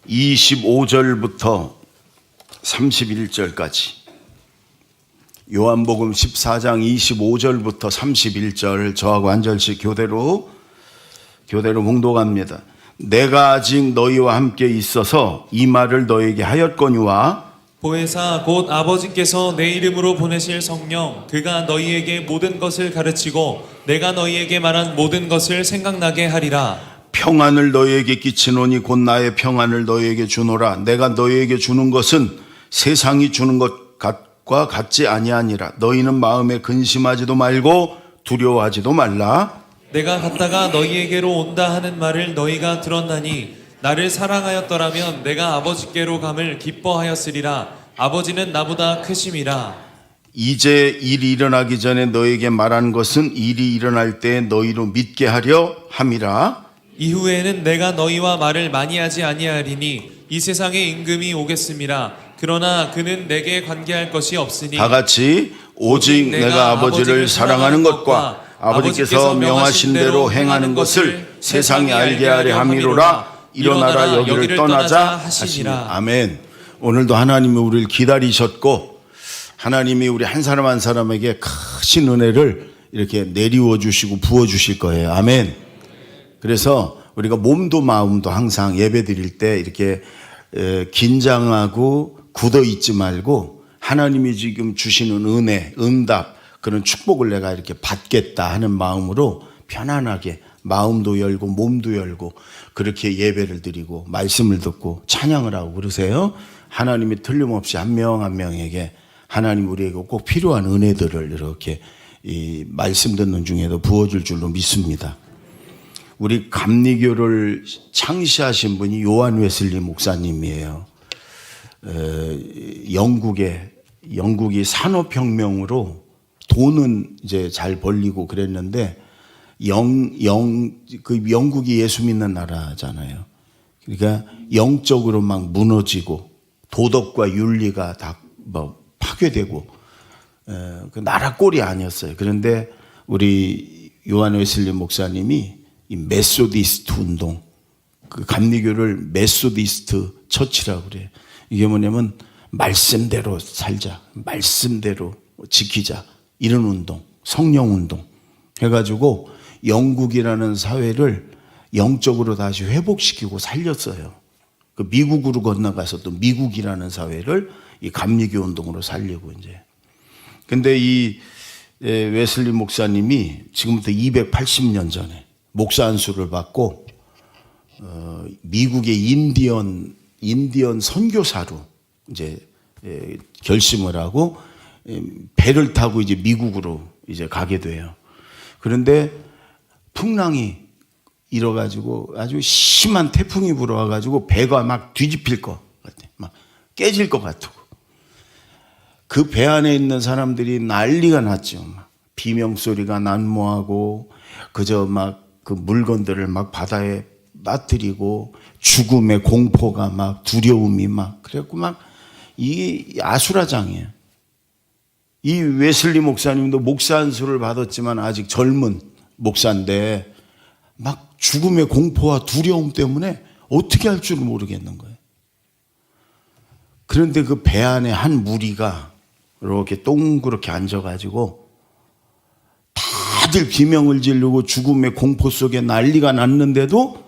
25절부터 31절까지 요한복음 14장 25절부터 31절 저하고 한 절씩 교대로 봉독합니다. 내가 아직 너희와 함께 있어서 이 말을 너희에게 하였거니와 보혜사 곧 아버지께서 내 이름으로 보내실 성령 그가 너희에게 모든 것을 가르치고 내가 너희에게 말한 모든 것을 생각나게 하리라. 평안을 너희에게 끼치노니 곧 나의 평안을 너희에게 주노라. 내가 너희에게 주는 것은 세상이 주는 것과 같지 아니하니라. 너희는 마음에 근심하지도 말고 두려워하지도 말라. 내가 갔다가 너희에게로 온다 하는 말을 너희가 들었나니 나를 사랑하였더라면 내가 아버지께로 감을 기뻐하였으리라. 아버지는 나보다 크심이라. 이제 일이 일어나기 전에 너희에게 말한 것은 일이 일어날 때 너희로 믿게 하려 함이라. 이후에는 내가 너희와 말을 많이 하지 아니하리니 이 세상에 임금이 오겠음이라. 그러나 그는 내게 관계할 것이 없으니 다 같이 오직 내가 아버지를 사랑하는 것과 아버지께서 명하신 대로 행하는 것을 세상이 알게 하려 함이로라. 일어나라 여기를 떠나자 하시니. 아멘. 오늘도 하나님이 우리를 기다리셨고 하나님이 우리 한 사람 한 사람에게 크신 은혜를 이렇게 내리워 주시고 부어 주실 거예요. 아멘. 그래서 우리가 몸도 마음도 항상 예배 드릴 때 이렇게 긴장하고 굳어 있지 말고 하나님이 지금 주시는 은혜, 응답, 그런 축복을 내가 이렇게 받겠다 하는 마음으로 편안하게 마음도 열고 몸도 열고 그렇게 예배를 드리고 말씀을 듣고 찬양을 하고 그러세요. 하나님이 틀림없이 한 명 한 명에게 하나님 우리에게 꼭 필요한 은혜들을 이렇게 이 말씀 듣는 중에도 부어줄 줄로 믿습니다. 우리 감리교를 창시하신 분이 요한 웨슬리 목사님이에요. 영국이 산업혁명으로 돈은 이제 잘 벌리고 그랬는데 영국이 예수 믿는 나라잖아요. 그러니까 영적으로 막 무너지고 도덕과 윤리가 다 뭐 파괴되고 그 나라 꼴이 아니었어요. 그런데 우리 요한 웨슬리 목사님이 이 메소디스트 운동, 그 감리교를 메소디스트 처치라고 그래요. 이게 뭐냐면 말씀대로 살자, 말씀대로 지키자, 이런 운동, 성령 운동 해가지고 영국이라는 사회를 영적으로 다시 회복시키고 살렸어요. 그 미국으로 건너가서 또 미국이라는 사회를 이 감리교 운동으로 살리고 이제. 근데 이 웨슬리 목사님이 지금부터 280년 전에 목사 안수를 받고 미국의 인디언 선교사로 이제 결심을 하고 배를 타고 이제 미국으로 이제 가게 돼요. 그런데 풍랑이 일어가지고 아주 심한 태풍이 불어와가지고 배가 막 뒤집힐 것 같아, 막 깨질 것 같고 그 배 안에 있는 사람들이 난리가 났죠. 막 비명 소리가 난무하고 그저 막 그 물건들을 막 바다에 빠뜨리고 죽음의 공포가 막 두려움이 막 그래갖고 막 이게 아수라장이에요. 이 웨슬리 목사님도 목사 안수를 받았지만 아직 젊은 목사인데 막 죽음의 공포와 두려움 때문에 어떻게 할 줄을 모르겠는 거예요. 그런데 그 배 안에 한 무리가 이렇게 동그랗게 앉아가지고 다들 비명을 지르고 죽음의 공포 속에 난리가 났는데도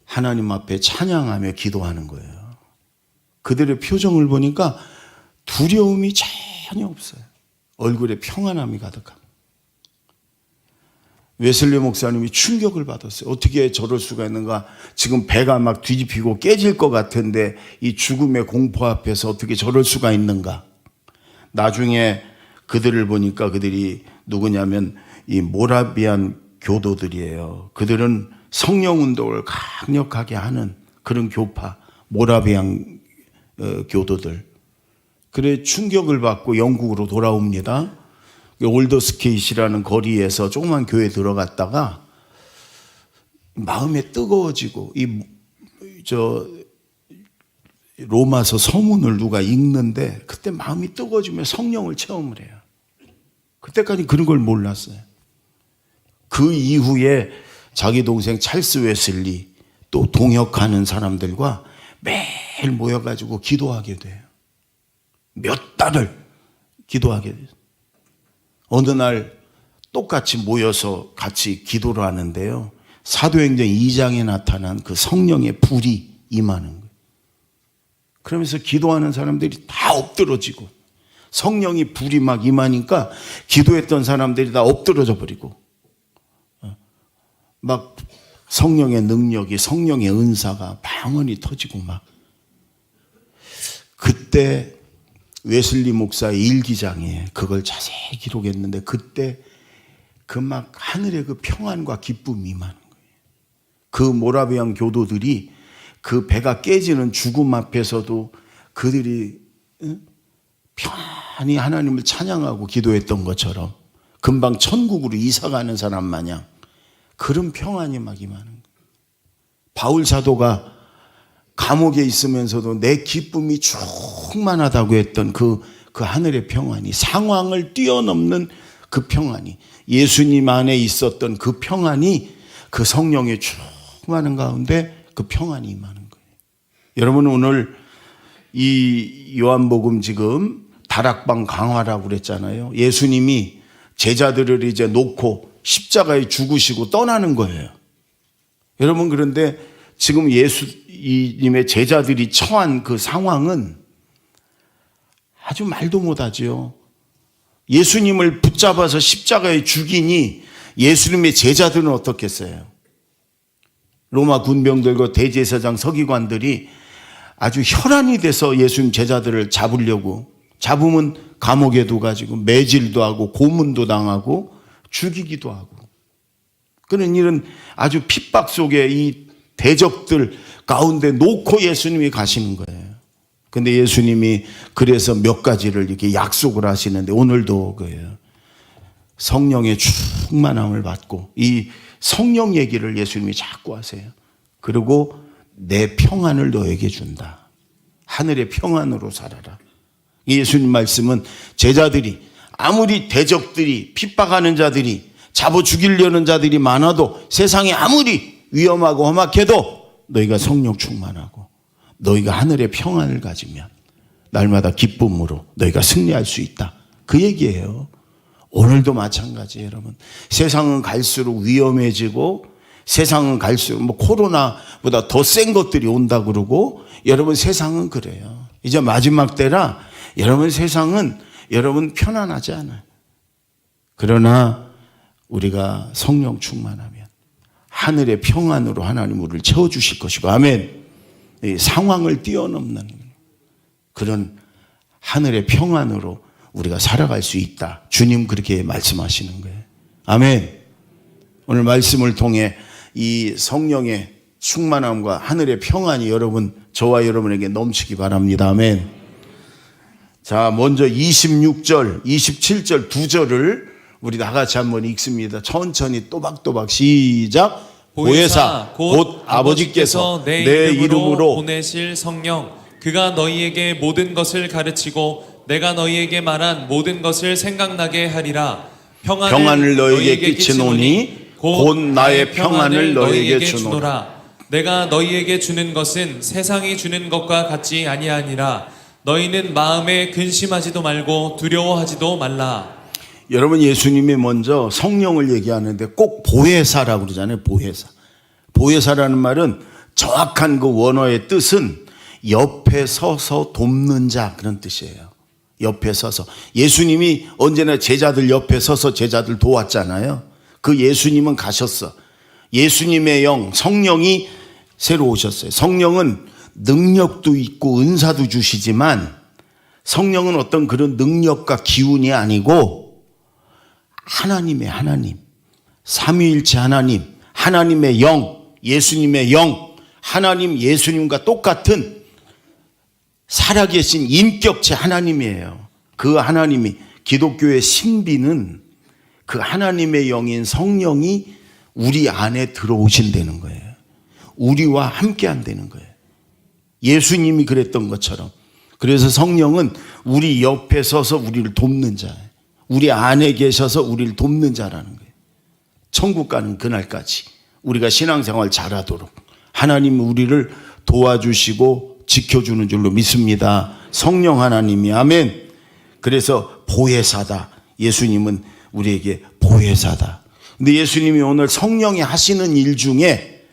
하나님 앞에 찬양하며 기도하는 거예요. 그들의 표정을 보니까 두려움이 전혀 없어요. 얼굴에 평안함이 가득합니다. 웨슬리 목사님이 충격을 받았어요. 어떻게 저럴 수가 있는가? 지금 배가 막 뒤집히고 깨질 것 같은데 이 죽음의 공포 앞에서 어떻게 저럴 수가 있는가? 나중에 그들을 보니까 그들이 누구냐면 이 모라비안 교도들이에요. 그들은 성령 운동을 강력하게 하는 그런 교파, 모라비안 교도들. 그래 충격을 받고 영국으로 돌아옵니다. 올더스케이시라는 거리에서 조그만 교회에 들어갔다가 마음에 뜨거워지고 로마서 서문을 누가 읽는데 그때 마음이 뜨거워지면 성령을 체험을 해요. 그때까지 그런 걸 몰랐어요. 그 이후에 자기 동생 찰스 웨슬리 또 동역하는 사람들과 매일 모여가지고 기도하게 돼요. 몇 달을 기도하게 돼요. 어느 날 똑같이 모여서 같이 기도를 하는데요. 사도행전 2장에 나타난 그 성령의 불이 임하는 거예요. 그러면서 기도하는 사람들이 다 엎드러지고 성령이 불이 막 임하니까 기도했던 사람들이 다 엎드러져 버리고 막 성령의 능력이, 성령의 은사가 방언이 터지고 막. 그때 웨슬리 목사의 일기장에 그걸 자세히 기록했는데 그때 그 막 하늘의 그 평안과 기쁨이 임하는 거예요. 그 모라비안 교도들이 그 배가 깨지는 죽음 앞에서도 그들이 편안히 하나님을 찬양하고 기도했던 것처럼 금방 천국으로 이사가는 사람 마냥 그런 평안이 막 임하는 거예요. 바울 사도가 감옥에 있으면서도 내 기쁨이 충만하다고 했던 그 하늘의 평안이, 상황을 뛰어넘는 그 평안이, 예수님 안에 있었던 그 평안이 그 성령의 충만한 가운데 그 평안이 임하는 거예요. 여러분, 오늘 이 요한복음 지금 다락방 강화라고 그랬잖아요. 예수님이 제자들을 이제 놓고 십자가에 죽으시고 떠나는 거예요. 여러분, 그런데 지금 예수님의 제자들이 처한 그 상황은 아주 말도 못하지요. 예수님을 붙잡아서 십자가에 죽이니 예수님의 제자들은 어떻겠어요? 로마 군병들과 대제사장 서기관들이 아주 혈안이 돼서 예수님 제자들을 잡으려고, 잡으면 감옥에 둬가지고 매질도 하고 고문도 당하고 죽이기도 하고, 그런 일은 아주 핍박 속에 이 대적들 가운데 놓고 예수님이 가시는 거예요. 근데 예수님이 그래서 몇 가지를 이렇게 약속을 하시는데 오늘도 그예요. 성령의 충만함을 받고 이 성령 얘기를 예수님이 자꾸 하세요. 그리고 내 평안을 너에게 준다. 하늘의 평안으로 살아라. 예수님 말씀은 제자들이 아무리 대적들이, 핍박하는 자들이, 잡아 죽이려는 자들이 많아도, 세상이 아무리 위험하고 험악해도 너희가 성령 충만하고 너희가 하늘의 평안을 가지면 날마다 기쁨으로 너희가 승리할 수 있다. 그 얘기예요. 오늘도 마찬가지예요, 여러분. 세상은 갈수록 위험해지고, 세상은 갈수록 뭐 코로나보다 더 센 것들이 온다 그러고, 여러분 세상은 그래요. 이제 마지막 때라 여러분 세상은 여러분 편안하지 않아요. 그러나 우리가 성령 충만하면 하늘의 평안으로 하나님 우리를 채워주실 것이고, 아멘. 이 상황을 뛰어넘는 그런 하늘의 평안으로 우리가 살아갈 수 있다. 주님 그렇게 말씀하시는 거예요. 아멘. 오늘 말씀을 통해 이 성령의 충만함과 하늘의 평안이 여러분, 저와 여러분에게 넘치기 바랍니다. 아멘. 자, 먼저 26절, 27절 두 절을 우리 다 같이 한번 읽습니다. 천천히 또박또박 시작. 보혜사 곧 아버지께서 내 이름으로 보내실 성령, 그가 너희에게 모든 것을 가르치고 내가 너희에게 말한 모든 것을 생각나게 하리라. 평안을 너희에게 끼치노니 곧 나의 평안을 너희에게 주노라. 내가 너희에게 주는 것은 세상이 주는 것과 같지 아니하니라. 너희는 마음에 근심하지도 말고 두려워하지도 말라. 여러분, 예수님이 먼저 성령을 얘기하는데 꼭 보혜사라고 그러잖아요. 보혜사. 보혜사라는 말은 정확한 그 원어의 뜻은 옆에 서서 돕는 자, 그런 뜻이에요. 옆에 서서. 예수님이 언제나 제자들 옆에 서서 제자들 도왔잖아요. 그 예수님은 가셨어. 예수님의 영, 성령이 새로 오셨어요. 성령은 능력도 있고 은사도 주시지만 성령은 어떤 그런 능력과 기운이 아니고 하나님의 하나님, 삼위일체 하나님, 하나님의 영, 예수님의 영, 하나님 예수님과 똑같은 살아계신 인격체 하나님이에요. 그 하나님이, 기독교의 신비는 그 하나님의 영인 성령이 우리 안에 들어오신다는 거예요. 우리와 함께 한다는 거예요. 예수님이 그랬던 것처럼. 그래서 성령은 우리 옆에 서서 우리를 돕는 자예요. 우리 안에 계셔서 우리를 돕는 자라는 거예요. 천국 가는 그날까지 우리가 신앙생활 잘하도록 하나님은 우리를 도와주시고 지켜주는 줄로 믿습니다. 성령 하나님이. 아멘. 그래서 보혜사다. 예수님은 우리에게 보혜사다. 근데 예수님이 오늘 성령이 하시는 일 중에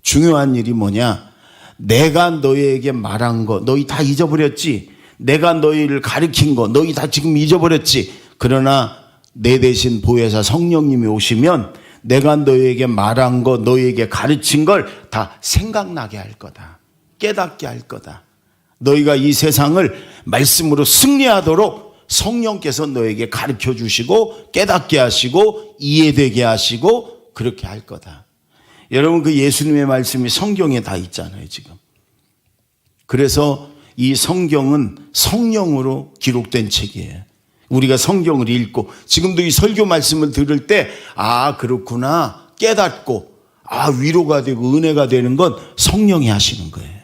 중요한 일이 뭐냐? 내가 너희에게 말한 거 너희 다 잊어버렸지? 내가 너희를 가르친 거 너희 다 지금 잊어버렸지? 그러나 내 대신 보혜사 성령님이 오시면 내가 너희에게 말한 거 너희에게 가르친 걸 다 생각나게 할 거다. 깨닫게 할 거다. 너희가 이 세상을 말씀으로 승리하도록 성령께서 너에게 가르쳐 주시고 깨닫게 하시고 이해되게 하시고 그렇게 할 거다. 여러분, 그 예수님의 말씀이 성경에 다 있잖아요, 지금. 그래서 이 성경은 성령으로 기록된 책이에요. 우리가 성경을 읽고 지금도 이 설교 말씀을 들을 때 그렇구나 깨닫고 위로가 되고 은혜가 되는 건 성령이 하시는 거예요.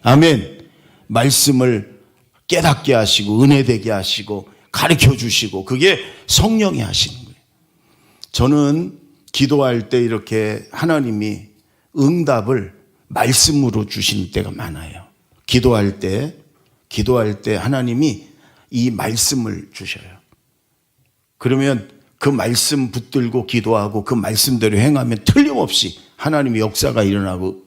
아멘. 말씀을 깨닫게 하시고 은혜되게 하시고 가르쳐 주시고 그게 성령이 하시는 거예요. 저는 기도할 때 이렇게 하나님이 응답을 말씀으로 주시는 때가 많아요. 기도할 때 하나님이 이 말씀을 주셔요. 그러면 그 말씀 붙들고 기도하고 그 말씀대로 행하면 틀림없이 하나님의 역사가 일어나고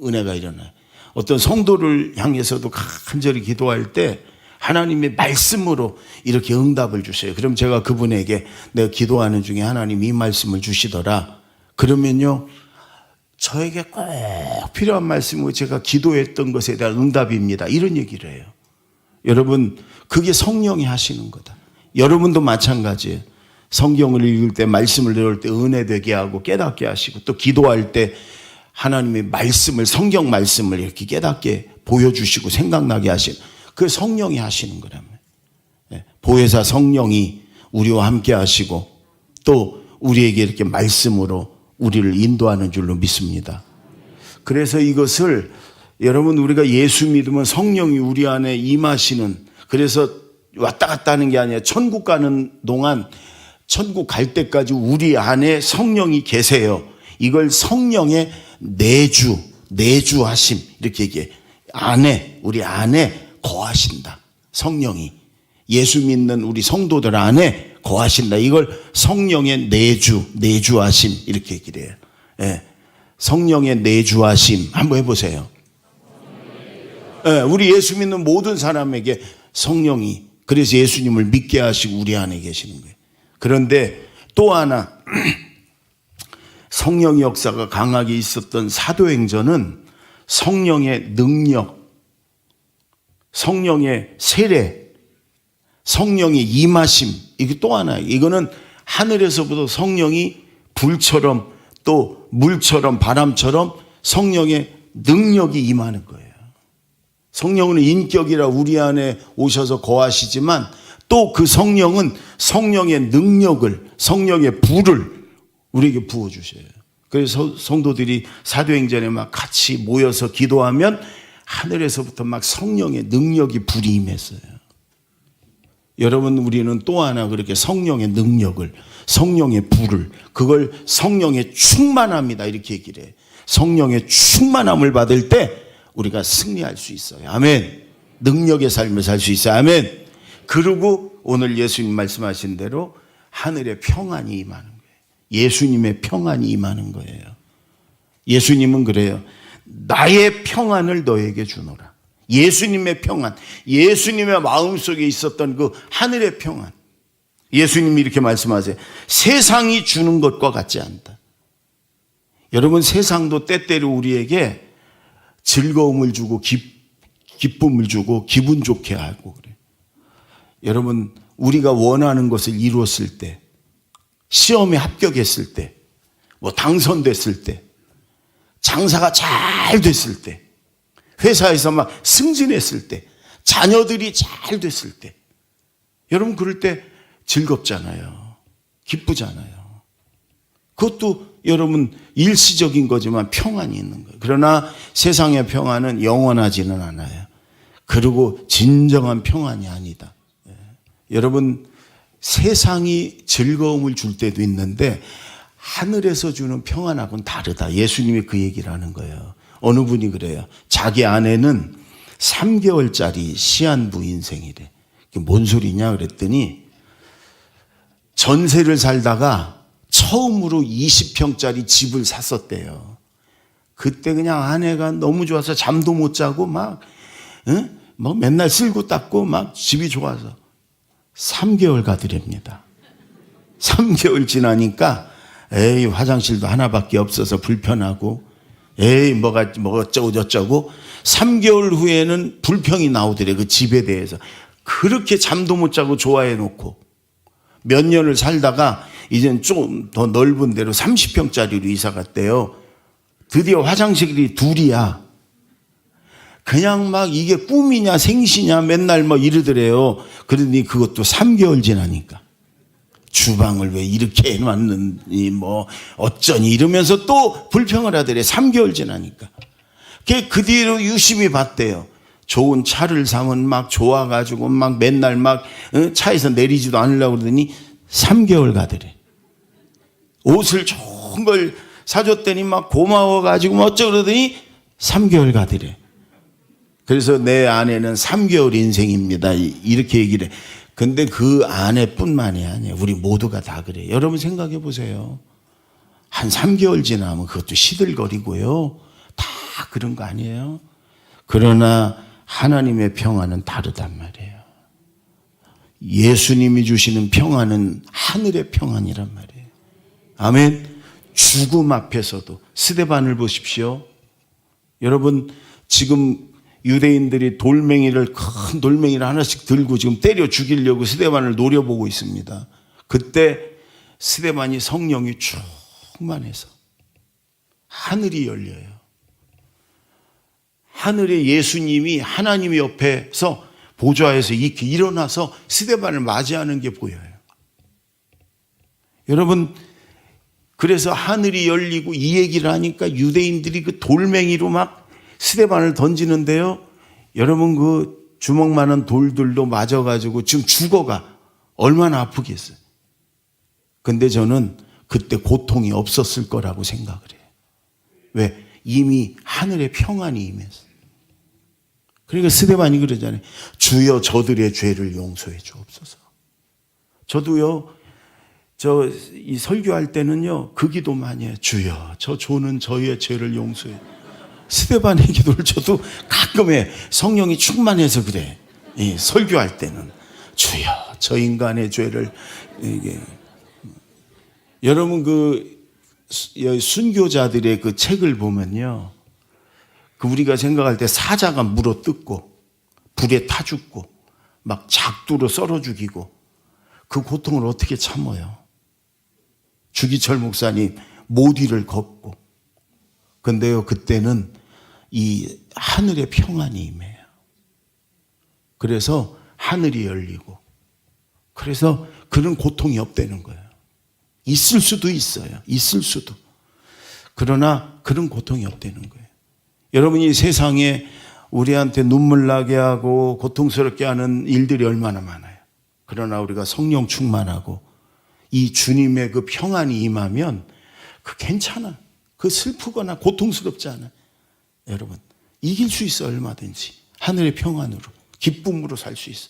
은혜가 일어나요. 어떤 성도를 향해서도 간절히 기도할 때 하나님의 말씀으로 이렇게 응답을 주세요. 그럼 제가 그분에게 내가 기도하는 중에 하나님 이 말씀을 주시더라. 그러면요, 저에게 꼭 필요한 말씀은 제가 기도했던 것에 대한 응답입니다. 이런 얘기를 해요. 여러분, 그게 성령이 하시는 거다. 여러분도 마찬가지예요. 성경을 읽을 때 말씀을 들을 때 은혜되게 하고 깨닫게 하시고 또 기도할 때 하나님의 말씀을 성경 말씀을 이렇게 깨닫게 보여주시고 생각나게 하시는 그 성령이 하시는 거라면 보혜사 성령이 우리와 함께 하시고 또 우리에게 이렇게 말씀으로 우리를 인도하는 줄로 믿습니다. 그래서 이것을 여러분 우리가 예수 믿으면 성령이 우리 안에 임하시는 그래서 왔다 갔다 하는 게 아니라 천국 가는 동안 천국 갈 때까지 우리 안에 성령이 계세요. 이걸 성령의 내주하심 이렇게 얘기해. 우리 안에 거하신다. 성령이 예수 믿는 우리 성도들 안에 거하신다. 이걸 성령의 내주하심 이렇게 얘기를 해요. 예. 성령의 내주하심 한번 해보세요. 예. 우리 예수 믿는 모든 사람에게 성령이 그래서 예수님을 믿게 하시고 우리 안에 계시는 거예요. 그런데 또 하나 성령의 역사가 강하게 있었던 사도행전은 성령의 능력, 성령의 세례, 성령의 임하심 이게 또 하나예요. 이거는 하늘에서부터 성령이 불처럼 또 물처럼 바람처럼 성령의 능력이 임하는 거예요. 성령은 인격이라 우리 안에 오셔서 거하시지만 또 그 성령은 성령의 능력을 성령의 불을 우리에게 부어주셔요. 그래서 성도들이 사도행전에 막 같이 모여서 기도하면 하늘에서부터 막 성령의 능력이 불이 임했어요. 여러분 우리는 또 하나 그렇게 성령의 능력을 성령의 불을 그걸 성령의 충만함이다 이렇게 얘기를 해요. 성령의 충만함을 받을 때 우리가 승리할 수 있어요. 아멘. 능력의 삶을 살 수 있어요. 아멘. 그리고 오늘 예수님 말씀하신 대로 하늘의 평안이 임하는 거예요. 예수님의 평안이 임하는 거예요. 예수님은 그래요. 나의 평안을 너에게 주노라. 예수님의 평안, 예수님의 마음속에 있었던 그 하늘의 평안. 예수님이 이렇게 말씀하세요. 세상이 주는 것과 같지 않다. 여러분 세상도 때때로 우리에게 즐거움을 주고 기쁨을 주고 기분 좋게 하고 그래요. 여러분 우리가 원하는 것을 이루었을 때 시험에 합격했을 때 뭐 당선됐을 때 장사가 잘 됐을 때 회사에서 막 승진했을 때 자녀들이 잘 됐을 때 여러분 그럴 때 즐겁잖아요. 기쁘잖아요. 그것도 여러분 일시적인 거지만 평안이 있는 거예요. 그러나 세상의 평안은 영원하지는 않아요. 그리고 진정한 평안이 아니다. 여러분 세상이 즐거움을 줄 때도 있는데 하늘에서 주는 평안하고는 다르다. 예수님이 그 얘기를 하는 거예요. 어느 분이 그래요. 자기 아내는 3개월짜리 시한부 인생이래. 그게 뭔 소리냐 그랬더니 전세를 살다가 처음으로 20평짜리 집을 샀었대요. 그때 그냥 아내가 너무 좋아서 잠도 못 자고 막, 뭐 맨날 쓸고 닦고 막 집이 좋아서 3개월 가더랍니다. 3개월 지나니까 에이 화장실도 하나밖에 없어서 불편하고 에이 뭐 어쩌고 저쩌고 3개월 후에는 불평이 나오더래. 그 집에 대해서. 그렇게 잠도 못 자고 좋아해 놓고 몇 년을 살다가 이젠 좀 더 넓은 데로 30평짜리로 이사 갔대요. 드디어 화장실이 둘이야. 그냥 막 이게 꿈이냐 생시냐 맨날 뭐 이러더래요. 그러니 그것도 3개월 지나니까 주방을 왜 이렇게 해놨느니 뭐 어쩌니 이러면서 또 불평을 하더래. 3개월 지나니까. 그 뒤로 유심히 봤대요. 좋은 차를 사면 막 좋아가지고 막 맨날 막 차에서 내리지도 않으려고 그러더니 3개월 가더래. 옷을 좋은 걸 사줬더니 막 고마워가지고 뭐 어쩌고 그러더니 3개월 가더래. 그래서 내 아내는 3개월 인생입니다. 이렇게 얘기를 해. 근데 그 아내뿐만이 아니에요. 우리 모두가 다 그래요. 여러분 생각해 보세요. 한 3개월 지나면 그것도 시들거리고요. 다 그런 거 아니에요? 그러나 하나님의 평안은 다르단 말이에요. 예수님이 주시는 평안은 하늘의 평안이란 말이에요. 아멘. 죽음 앞에서도 스데반을 보십시오. 여러분 지금 유대인들이 큰 돌멩이를 하나씩 들고 지금 때려 죽이려고 스데반을 노려보고 있습니다. 그때 스데반이 성령이 충만해서 하늘이 열려요. 하늘에 예수님이 하나님 옆에서 보좌에서 이렇게 일어나서 스데반을 맞이하는 게 보여요. 여러분 그래서 하늘이 열리고 이 얘기를 하니까 유대인들이 그 돌멩이로 막 스데반을 던지는데요. 여러분 그 주먹만한 돌들도 맞아가지고 지금 죽어가. 얼마나 아프겠어요. 근데 저는 그때 고통이 없었을 거라고 생각을 해요. 왜? 이미 하늘의 평안이 임했어요. 그러니까 스데반이 그러잖아요. 주여 저들의 죄를 용서해 주옵소서. 저도요. 이 설교할 때는요. 그 기도 많이 해요. 주여 저 조는 저희의 죄를 용서해. 스데반의 기도를 저도 가끔 해. 성령이 충만해서 그래. 설교할 때는 주여 저 인간의 죄를 여러분 그 순교자들의 그 책을 보면요. 그 우리가 생각할 때 사자가 물어 뜯고 불에 타 죽고 막 작두로 썰어 죽이고 그 고통을 어떻게 참아요? 주기철 목사님 못 위를 걷고. 근데요 그때는 이 하늘의 평안이 임해요. 그래서 하늘이 열리고 그래서 그런 고통이 없다는 거예요. 있을 수도 있어요. 있을 수도. 그러나 그런 고통이 없다는 거예요. 여러분이 세상에 우리한테 눈물 나게 하고 고통스럽게 하는 일들이 얼마나 많아요. 그러나 우리가 성령 충만하고 이 주님의 그 평안이 임하면 그 괜찮아. 그 슬프거나 고통스럽지 않아. 여러분 이길 수 있어. 얼마든지 하늘의 평안으로 기쁨으로 살 수 있어.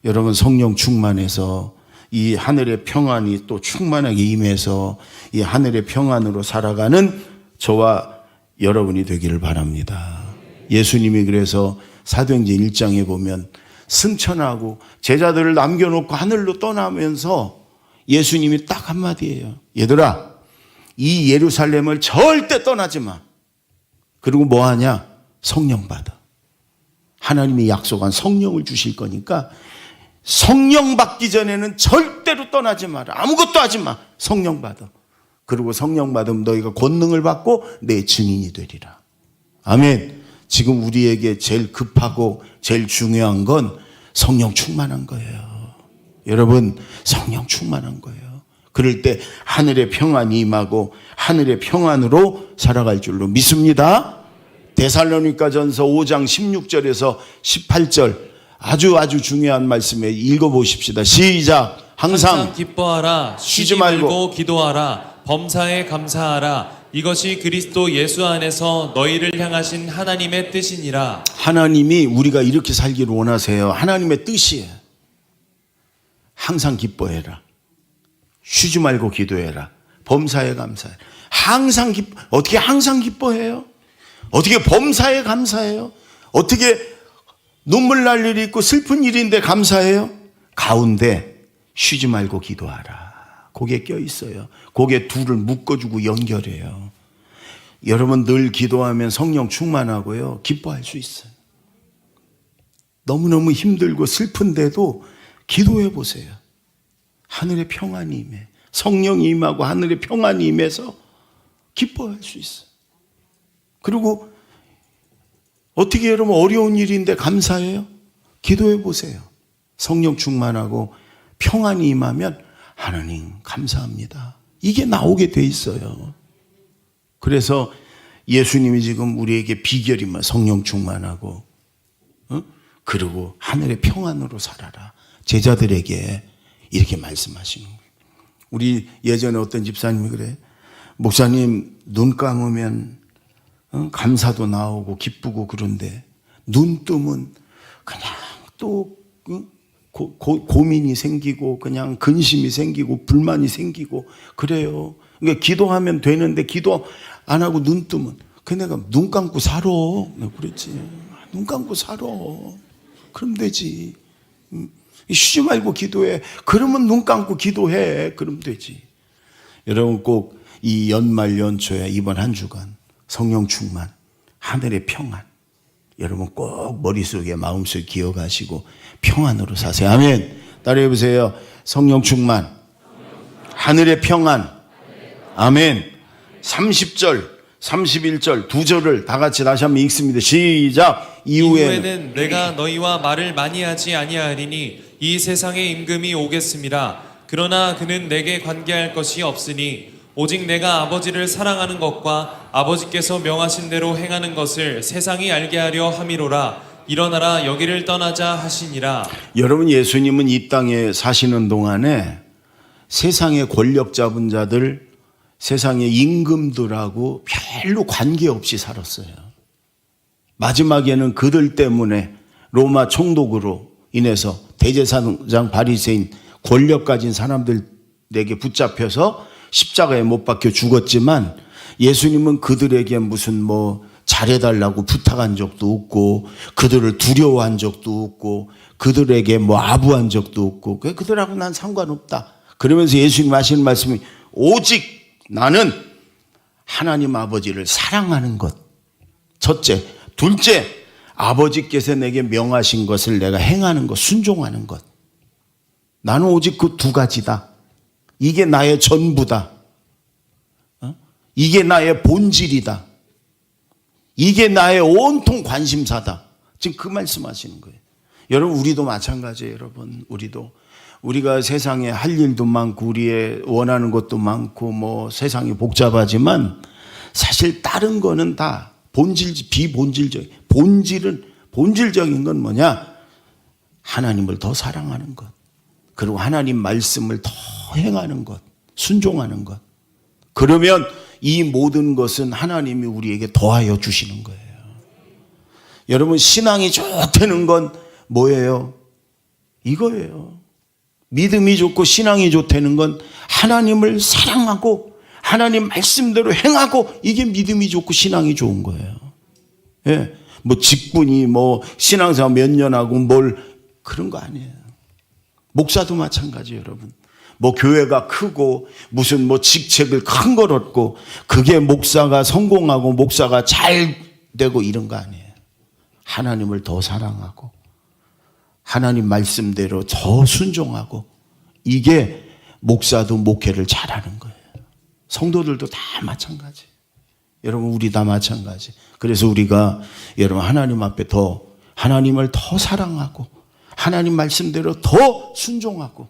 여러분 성령 충만해서 이 하늘의 평안이 또 충만하게 임해서 이 하늘의 평안으로 살아가는 저와 여러분이 되기를 바랍니다. 예수님이 그래서 사도행전 1장에 보면 승천하고 제자들을 남겨놓고 하늘로 떠나면서 예수님이 딱 한마디예요. 얘들아 이 예루살렘을 절대 떠나지 마. 그리고 뭐 하냐? 성령 받아. 하나님이 약속한 성령을 주실 거니까 성령 받기 전에는 절대로 떠나지 마라. 아무것도 하지 마. 성령 받아. 그리고 성령 받으면 너희가 권능을 받고 내 증인이 되리라. 아멘. 지금 우리에게 제일 급하고 제일 중요한 건 성령 충만한 거예요. 여러분 성령 충만한 거예요. 그럴 때 하늘의 평안이 임하고 하늘의 평안으로 살아갈 줄로 믿습니다. 데살로니가전서 5장 16절에서 18절 아주 중요한 말씀에 읽어보십시다. 시작. 항상 기뻐하라. 쉬지 말고 기도하라. 범사에 감사하라. 이것이 그리스도 예수 안에서 너희를 향하신 하나님의 뜻이니라. 하나님이 우리가 이렇게 살기를 원하세요. 하나님의 뜻이에요. 항상 기뻐해라. 쉬지 말고 기도해라. 범사에 감사해. 어떻게 항상 기뻐해요? 어떻게 범사에 감사해요? 어떻게 눈물 날 일이 있고 슬픈 일인데 감사해요? 가운데 쉬지 말고 기도하라. 거기에 껴 있어요. 거기에 둘을 묶어주고 연결해요. 여러분 늘 기도하면 성령 충만하고요. 기뻐할 수 있어요. 너무너무 힘들고 슬픈데도 기도해 보세요. 하늘의 평안이 임해. 성령이 임하고 하늘의 평안이 임해서 기뻐할 수 있어요. 그리고 어떻게 여러분 어려운 일인데 감사해요? 기도해 보세요. 성령 충만하고 평안이 임하면 하나님 감사합니다. 이게 나오게 돼 있어요. 그래서 예수님이 지금 우리에게 비결이 뭐 성령 충만하고 그리고 하늘의 평안으로 살아라. 제자들에게 이렇게 말씀하시는 거예요. 우리 예전에 어떤 집사님이 그래. 목사님 눈 감으면 감사도 나오고 기쁘고 그런데 눈 뜨면 그냥 또 고민이 생기고 그냥 근심이 생기고 불만이 생기고 그래요. 그러니까 기도하면 되는데 기도 안 하고 눈 뜨면 내가 눈 감고 살아. 내가 그랬지. 눈 감고 살아. 그럼 되지. 쉬지 말고 기도해. 그러면 눈 감고 기도해. 그럼 되지. 여러분 꼭 이 연말 연초에 이번 한 주간 성령 충만, 하늘의 평안. 여러분 꼭 머릿속에 마음속에 기억하시고 평안으로 사세요. 아멘. 따라해 보세요. 성령 충만, 하늘의 평안. 아멘. 30절, 31절 두 절을 다 같이 다시 한번 읽습니다. 시작. 이후에는 내가 너희와 말을 많이 하지 아니하리니 이 세상의 임금이 오겠습니다. 그러나 그는 내게 관계할 것이 없으니 오직 내가 아버지를 사랑하는 것과 아버지께서 명하신 대로 행하는 것을 세상이 알게 하려 함이로라. 일어나라 여기를 떠나자 하시니라. 여러분 예수님은 이 땅에 사시는 동안에 세상의 권력 잡은 자들, 세상의 임금들하고 별로 관계없이 살았어요. 마지막에는 그들 때문에 로마 총독으로 인해서 대제사장 바리새인 권력 가진 사람들에게 붙잡혀서 십자가에 못 박혀 죽었지만 예수님은 그들에게 무슨 잘해달라고 부탁한 적도 없고 그들을 두려워한 적도 없고 그들에게 아부한 적도 없고 그들하고 난 상관없다. 그러면서 예수님 하시는 말씀이 오직 나는 하나님 아버지를 사랑하는 것. 첫째. 둘째. 아버지께서 내게 명하신 것을 내가 행하는 것, 순종하는 것. 나는 오직 그 두 가지다. 이게 나의 전부다. 이게 나의 본질이다. 이게 나의 온통 관심사다. 지금 그 말씀하시는 거예요. 여러분 우리도 마찬가지예요. 여러분 우리가 세상에 할 일도 많고 우리의 원하는 것도 많고 세상이 복잡하지만 사실 다른 거는 다 본질적인 건 뭐냐? 하나님을 더 사랑하는 것. 그리고 하나님 말씀을 더 행하는 것, 순종하는 것. 그러면 이 모든 것은 하나님이 우리에게 더하여 주시는 거예요. 여러분 신앙이 좋다는 건 뭐예요? 이거예요. 믿음이 좋고 신앙이 좋다는 건 하나님을 사랑하고 하나님 말씀대로 행하고 이게 믿음이 좋고 신앙이 좋은 거예요. 예. 직분이 신앙생활 몇 년 하고 그런 거 아니에요. 목사도 마찬가지 여러분. 교회가 크고 무슨 직책을 큰 걸 얻고 그게 목사가 성공하고 목사가 잘 되고 이런 거 아니에요. 하나님을 더 사랑하고 하나님 말씀대로 더 순종하고 이게 목사도 목회를 잘하는 거예요. 성도들도 다 마찬가지. 여러분 우리 다 마찬가지. 그래서 우리가 여러분 하나님 앞에 하나님을 더 사랑하고 하나님 말씀대로 더 순종하고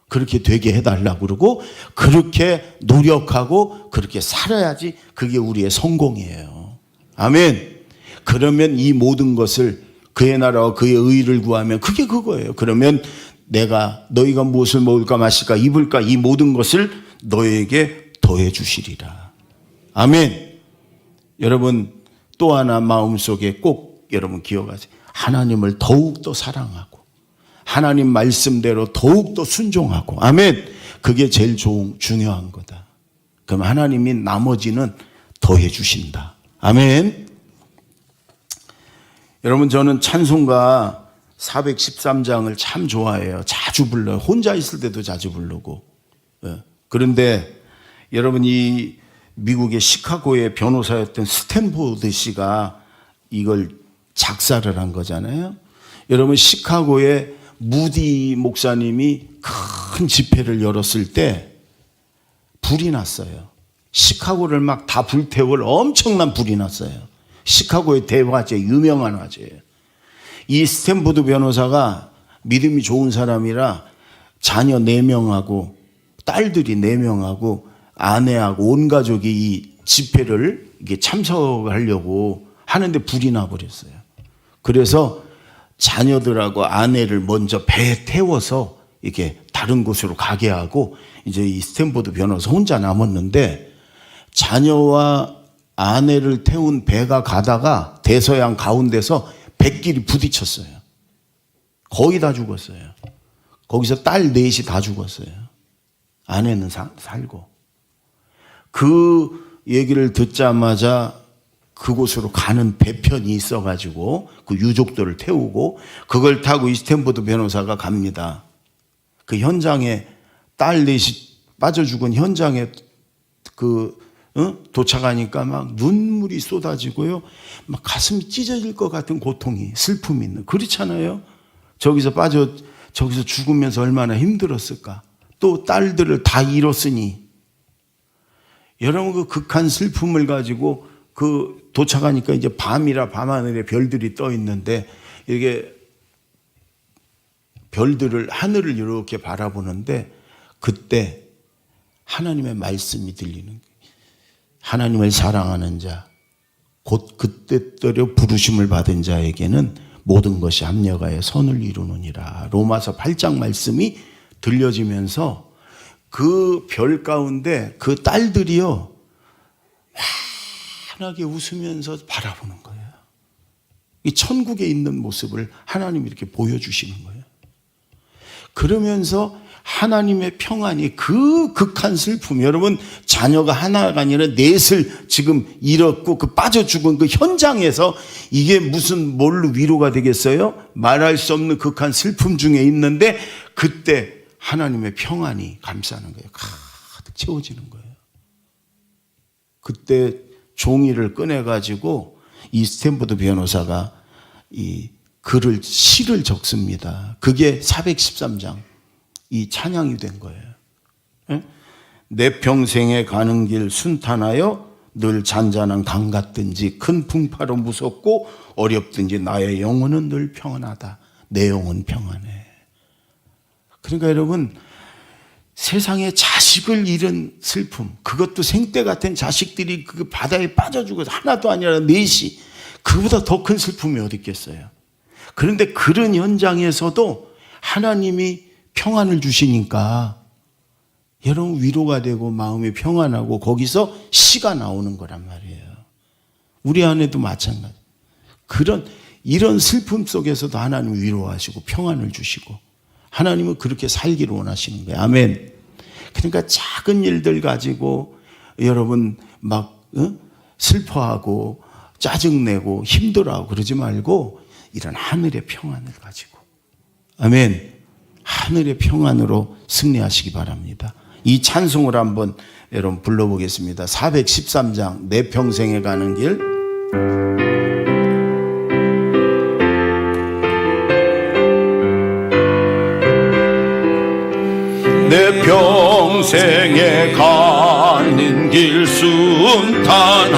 그렇게 되게 해달라고 그러고 그렇게 노력하고 그렇게 살아야지 그게 우리의 성공이에요. 아멘. 그러면 이 모든 것을 그의 나라와 그의 의를 구하면 그게 그거예요. 그러면 너희가 무엇을 먹을까 마실까 입을까 이 모든 것을 너에게 더해 주시리라. 아멘. 여러분 또 하나 마음속에 꼭 여러분 기억하세요. 하나님을 더욱더 사랑하고 하나님 말씀대로 더욱더 순종하고, 아멘. 그게 제일 중요한 거다. 그럼 하나님이 나머지는 더해 주신다. 아멘. 여러분 저는 찬송가 413장을 참 좋아해요. 자주 불러요. 혼자 있을 때도 자주 부르고. 그런데 여러분 이 미국의 시카고의 변호사였던 스탠포드 씨가 이걸 작사를 한 거잖아요. 여러분 시카고의 무디 목사님이 큰 집회를 열었을 때 불이 났어요. 시카고를 막 다 불태울 엄청난 불이 났어요. 시카고의 대화제, 유명한 화제예요. 이 스탠포드 변호사가 믿음이 좋은 사람이라 자녀 4명하고 딸들이 4명하고 아내하고 온 가족이 이 집회를 이게 참석하려고 하는데 불이 나버렸어요. 그래서 자녀들하고 아내를 먼저 배에 태워서 이렇게 다른 곳으로 가게 하고 이제 이 스탠포드 변호사 혼자 남았는데, 자녀와 아내를 태운 배가 가다가 대서양 가운데서 뱃길이 부딪혔어요. 거의 다 죽었어요. 거기서 딸 4이 다 죽었어요. 아내는 살고. 그 얘기를 듣자마자 그곳으로 가는 배편이 있어가지고 그 유족들을 태우고 그걸 타고 이 스탠포드 변호사가 갑니다. 그 현장에 딸 4이 빠져 죽은 현장에 도착하니까 막 눈물이 쏟아지고요. 막 가슴이 찢어질 것 같은 고통이, 슬픔이 있는. 그렇잖아요. 저기서 죽으면서 얼마나 힘들었을까. 또 딸들을 다 잃었으니. 여러분 그 극한 슬픔을 가지고 도착하니까 이제 밤이라 밤하늘에 별들이 떠 있는데 이게 별들을, 하늘을 이렇게 바라보는데 그때 하나님의 말씀이 들리는 거예요. 하나님을 사랑하는 자, 곧 그때때려 부르심을 받은 자에게는 모든 것이 합력하여 선을 이루느니라. 로마서 8장 말씀이 들려지면서 그 별 가운데 그 딸들이요 환하게 웃으면서 바라보는 거예요. 이 천국에 있는 모습을 하나님이 이렇게 보여주시는 거예요. 그러면서 하나님의 평안이 그 극한 슬픔, 여러분 자녀가 하나가 아니라 4을 지금 잃었고 그 빠져 죽은 그 현장에서 이게 무슨 뭘로 위로가 되겠어요? 말할 수 없는 극한 슬픔 중에 있는데 그때 하나님의 평안이 감싸는 거예요. 가득 채워지는 거예요. 그때 종이를 꺼내가지고 이 스탠포드 변호사가 이 시를 적습니다. 그게 413장 이 찬양이 된 거예요. 내 평생에 가는 길 순탄하여 늘 잔잔한 강 같든지 큰 풍파로 무섭고 어렵든지 나의 영혼은 늘 평안하다. 내 영혼 평안해. 그러니까 여러분 세상에 자식을 잃은 슬픔, 그것도 생떼 같은 자식들이 그 바다에 빠져 죽어서 하나도 아니라 4이, 그보다 더 큰 슬픔이 어디 있겠어요. 그런데 그런 현장에서도 하나님이 평안을 주시니까 여러분 위로가 되고 마음이 평안하고 거기서 시가 나오는 거란 말이에요. 우리 안에도 마찬가지. 이런 슬픔 속에서도 하나님 위로하시고 평안을 주시고 하나님은 그렇게 살기를 원하시는 거예요. 아멘. 그러니까 작은 일들 가지고 여러분 막 슬퍼하고 짜증내고 힘들어하고 그러지 말고 이런 하늘의 평안을 가지고, 아멘, 하늘의 평안으로 승리하시기 바랍니다. 이 찬송을 한번 여러분 불러보겠습니다. 413장 내 평생에 가는 길. 내 평생에 가는 길 순탄하여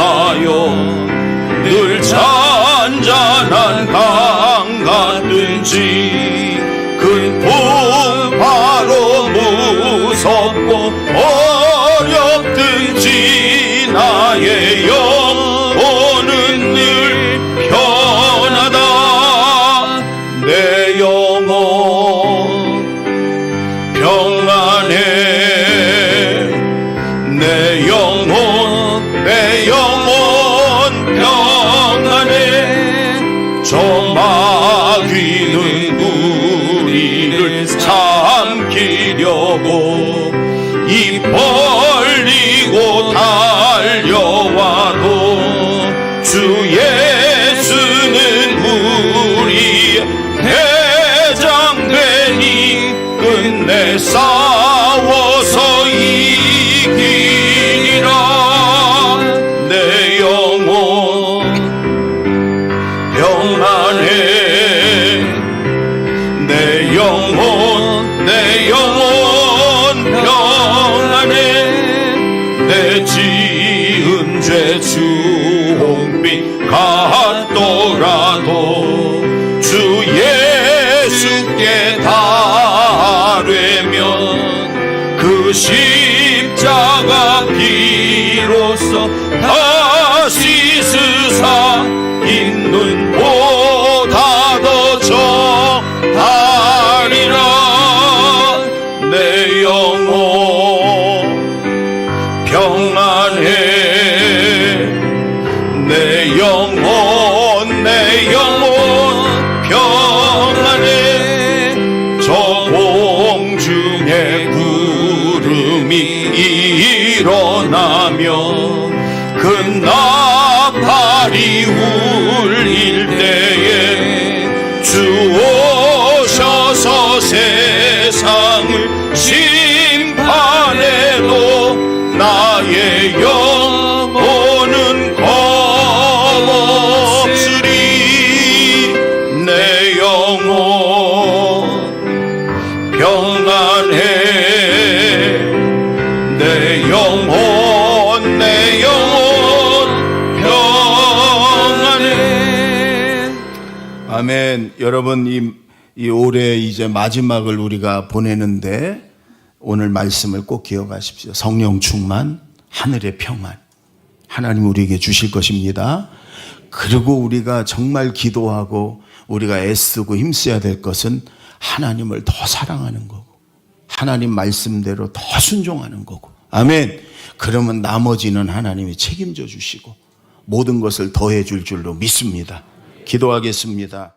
늘 잔잔한 강 같든지 큰 풍파로 무섭고 어렵든지 나의 영혼은 늘 편하다. 내 영혼 평안해. 내 영혼 내 저 마귀는 우리를 삼키려고 입 벌리고 달려와도 주 예수는 우리의 대장되니 끝내 싸워서 이기리라. 내 영혼 평안해. 내 영혼 평안해. 내 지은 죄 주홍빛 같더라도 주 예수께 달되면 그 십자가 피로써 다시 스사 있는 보다 더 정하리라. 내 영혼 평안해. 내 영혼 평안해. 저 공중에 구름이 일어나면 그 나팔이 울릴 때에 주 오셔서 세상을 심판해도 나의 영혼은 겁없으리. 내 영혼 평안해. 내 영혼 평안해. 아멘. 여러분, 이 올해 이제 마지막을 우리가 보내는데 오늘 말씀을 꼭 기억하십시오. 성령 충만, 하늘의 평안, 하나님 우리에게 주실 것입니다. 그리고 우리가 정말 기도하고 우리가 애쓰고 힘써야 될 것은 하나님을 더 사랑하는 거고 하나님 말씀대로 더 순종하는 거고. 아멘. 그러면 나머지는 하나님이 책임져 주시고 모든 것을 더해 줄 줄로 믿습니다. 기도하겠습니다.